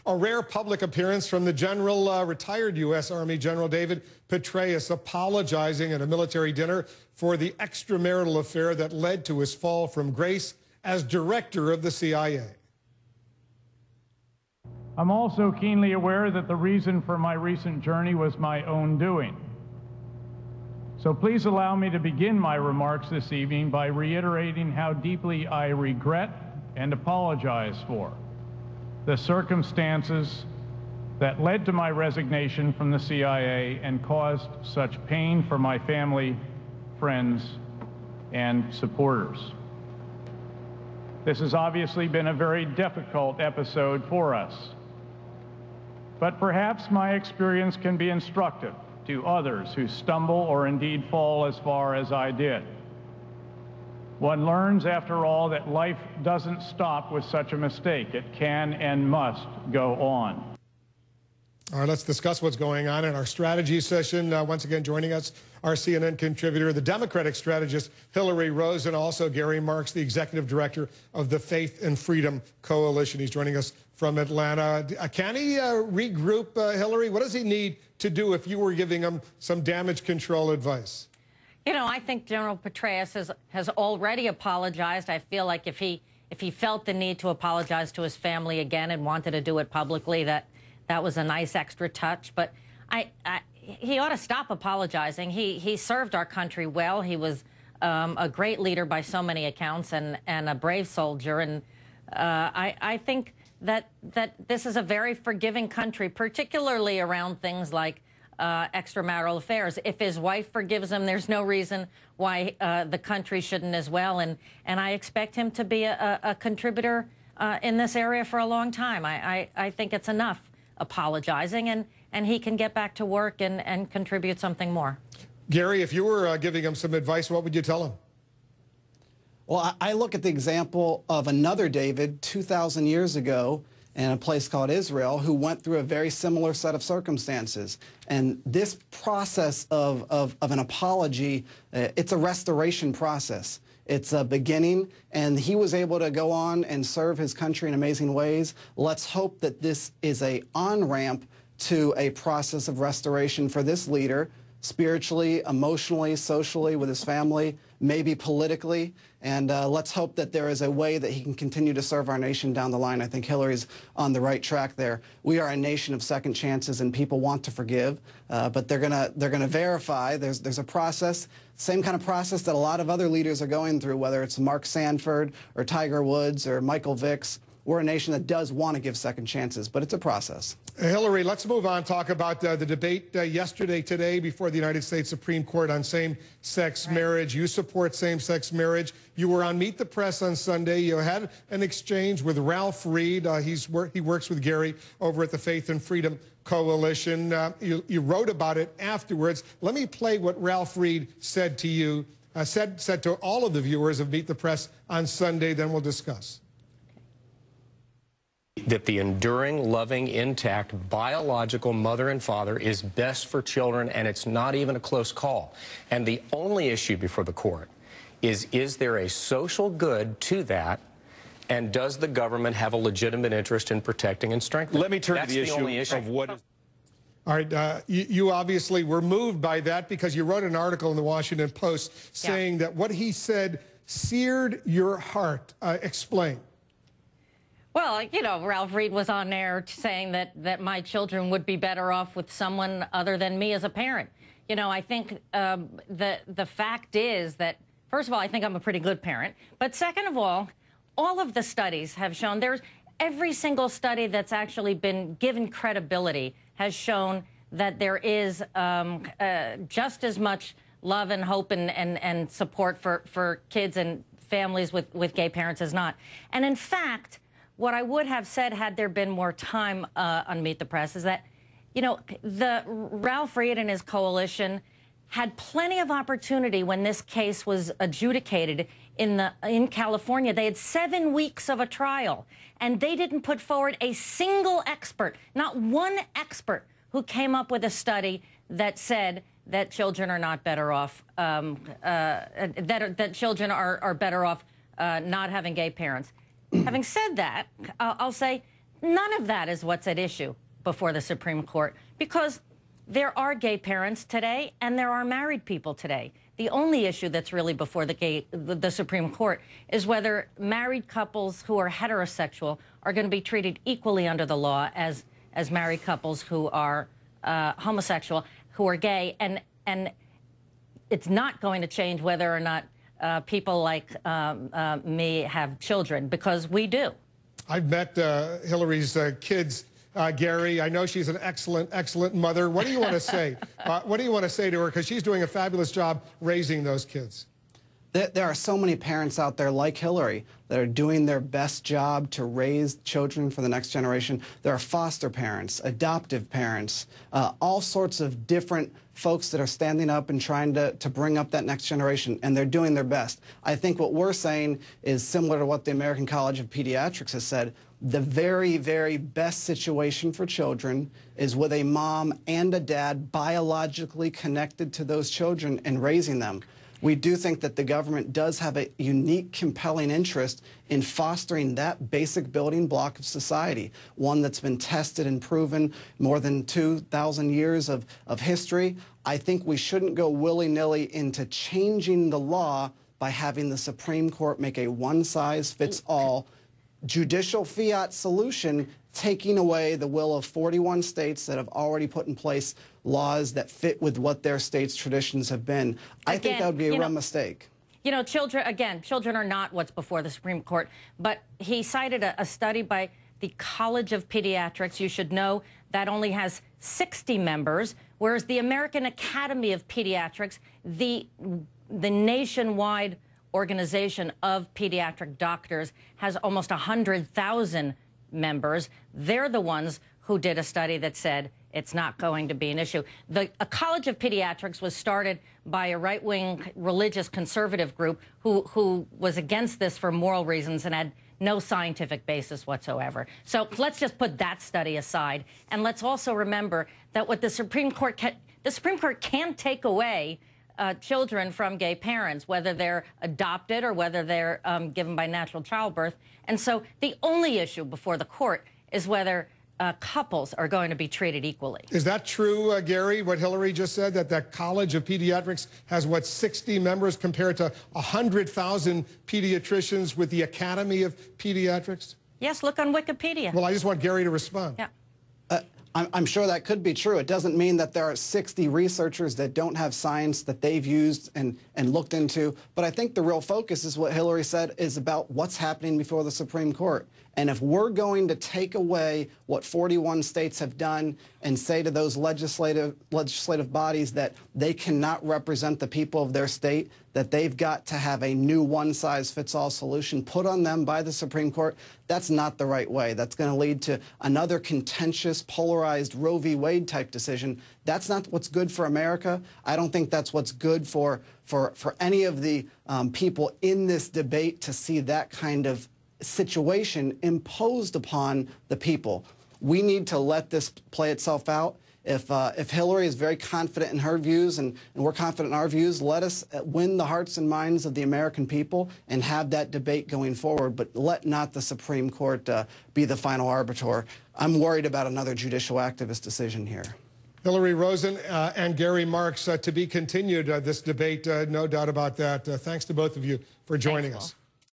A rare public appearance from the retired U.S. Army General David Petraeus apologizing at a military dinner for the extramarital affair that led to his fall from grace as director of the CIA. I'm also keenly aware that the reason for my recent journey was my own doing. So please allow me to begin my remarks this evening by reiterating how deeply I regret and apologize for the circumstances that led to my resignation from the CIA and caused such pain for my family, friends, and supporters. This has obviously been a very difficult episode for us, but perhaps my experience can be instructive to others who stumble or indeed fall as far as I did. One learns, after all, that life doesn't stop with such a mistake. It can and must go on. All right, let's discuss what's going on in our strategy session. Once again, joining us, our CNN contributor, the Democratic strategist Hillary Rose, and also Gary Marx, the executive director of the Faith and Freedom Coalition. He's joining us from Atlanta. Can he regroup, Hillary? What does he need to do if you were giving him some damage control advice? You know, I think General Petraeus has already apologized. I feel like if he felt the need to apologize to his family again and wanted to do it publicly, that was a nice extra touch. But he ought to stop apologizing. He served our country well. He was a great leader by so many accounts and a brave soldier. And I think that this is a very forgiving country, particularly around things like extramarital affairs. If his wife forgives him, there's no reason why the country shouldn't as well. And I expect him to be a contributor in this area for a long time. I think it's enough apologizing, and he can get back to work and contribute something more. Gary, if you were giving him some advice, what would you tell him? Well, I look at the example of another David 2,000 years ago in a place called Israel who went through a very similar set of circumstances. And this process of an apology, it's a restoration process. It's a beginning, and he was able to go on and serve his country in amazing ways. Let's hope that this is an on-ramp to a process of restoration for this leader, spiritually, emotionally, socially, with his family, maybe politically. And let's hope that there is a way that he can continue to serve our nation down the line. I think Hillary's on the right track there. We are a nation of second chances, and people want to forgive, but they're gonna verify. There's a process, same kind of process that a lot of other leaders are going through, whether it's Mark Sanford or Tiger Woods or Michael Vick's. We're a nation that does want to give second chances, but it's a process. Hillary, let's move on, talk about the debate today before the United States Supreme Court on same-sex marriage. You support same-sex marriage. You were on Meet the Press on Sunday. You had an exchange with Ralph Reed. He works with Gary over at the Faith and Freedom Coalition. You wrote about it afterwards. Let me play what Ralph Reed said to you, said to all of the viewers of Meet the Press on Sunday, then we'll discuss. That the enduring, loving, intact, biological mother and father is best for children, and it's not even a close call. And the only issue before the court is there a social good to that, and does the government have a legitimate interest in protecting and strengthening? Let me turn to the issue of what is... All right, you obviously were moved by that because you wrote an article in the Washington Post saying that what he said seared your heart. Explain. Well, you know, Ralph Reed was on there saying that my children would be better off with someone other than me as a parent. You know, I think the fact is that, first of all, I think I'm a pretty good parent. But second of all of the studies have shown every single study that's actually been given credibility has shown that there is just as much love and hope and support for kids and families with gay parents as not. And in fact, what I would have said had there been more time on Meet the Press is that, you know, Ralph Reed and his coalition had plenty of opportunity when this case was adjudicated in California. They had 7 weeks of a trial, and they didn't put forward a single expert, not one expert, who came up with a study that said that children are not better off, that children are better off not having gay parents. Having said that, I'll say none of that is what's at issue before the Supreme Court, because there are gay parents today and there are married people today. The only issue that's really before the Supreme Court is whether married couples who are heterosexual are going to be treated equally under the law as married couples who are homosexual, who are gay, and it's not going to change whether or not people like me have children, because we do. I've met Hillary's kids, Gary. I know she's an excellent mother. What do you want to say? What do you want to say to her? Because she's doing a fabulous job raising those kids. There are so many parents out there like Hillary that are doing their best job to raise children for the next generation. There are foster parents, adoptive parents, all sorts of different folks that are standing up and trying to bring up that next generation, and they're doing their best. I think what we're saying is similar to what the American College of Pediatrics has said. The very, very best situation for children is with a mom and a dad biologically connected to those children and raising them. We do think that the government does have a unique, compelling interest in fostering that basic building block of society, one that's been tested and proven more than 2,000 years of history. I think we shouldn't go willy-nilly into changing the law by having the Supreme Court make a one-size-fits-all judicial fiat solution, taking away the will of 41 states that have already put in place laws that fit with what their states' traditions have been. I think that would be a real mistake. You know, children are not what's before the Supreme Court, but he cited a study by the College of Pediatrics. You should know that only has 60 members, whereas the American Academy of Pediatrics, the nationwide organization of pediatric doctors, has almost 100,000 members. They're the ones who did a study that said it's not going to be an issue. A College of Pediatrics was started by a right-wing religious conservative group who was against this for moral reasons and had no scientific basis whatsoever. So let's just put that study aside, and let's also remember that what the Supreme Court can't take away children from gay parents, whether they're adopted or whether they're given by natural childbirth. And so the only issue before the court is whether couples are going to be treated equally. Is that true, Gary, what Hillary just said, that the College of Pediatrics has, what, 60 members compared to 100,000 pediatricians with the Academy of Pediatrics? Yes, look on Wikipedia. Well, I just want Gary to respond. Yeah. I'm sure that could be true. It doesn't mean that there are 60 researchers that don't have science that they've used and looked into. But I think the real focus is what Hillary said, is about what's happening before the Supreme Court. And if we're going to take away what 41 states have done and say to those legislative bodies that they cannot represent the people of their state, that they've got to have a new one-size-fits-all solution put on them by the Supreme Court, that's not the right way. That's going to lead to another contentious, polarized Roe v. Wade type decision. That's not what's good for America. I don't think that's what's good for any of the people in this debate to see that kind of situation imposed upon the people. We need to let this play itself out. If Hillary is very confident in her views and we're confident in our views, let us win the hearts and minds of the American people and have that debate going forward, but let not the Supreme Court be the final arbiter. I'm worried about another judicial activist decision here. Hillary Rosen and Gary Marx, to be continued, this debate, no doubt about that. Thanks to both of you for joining us.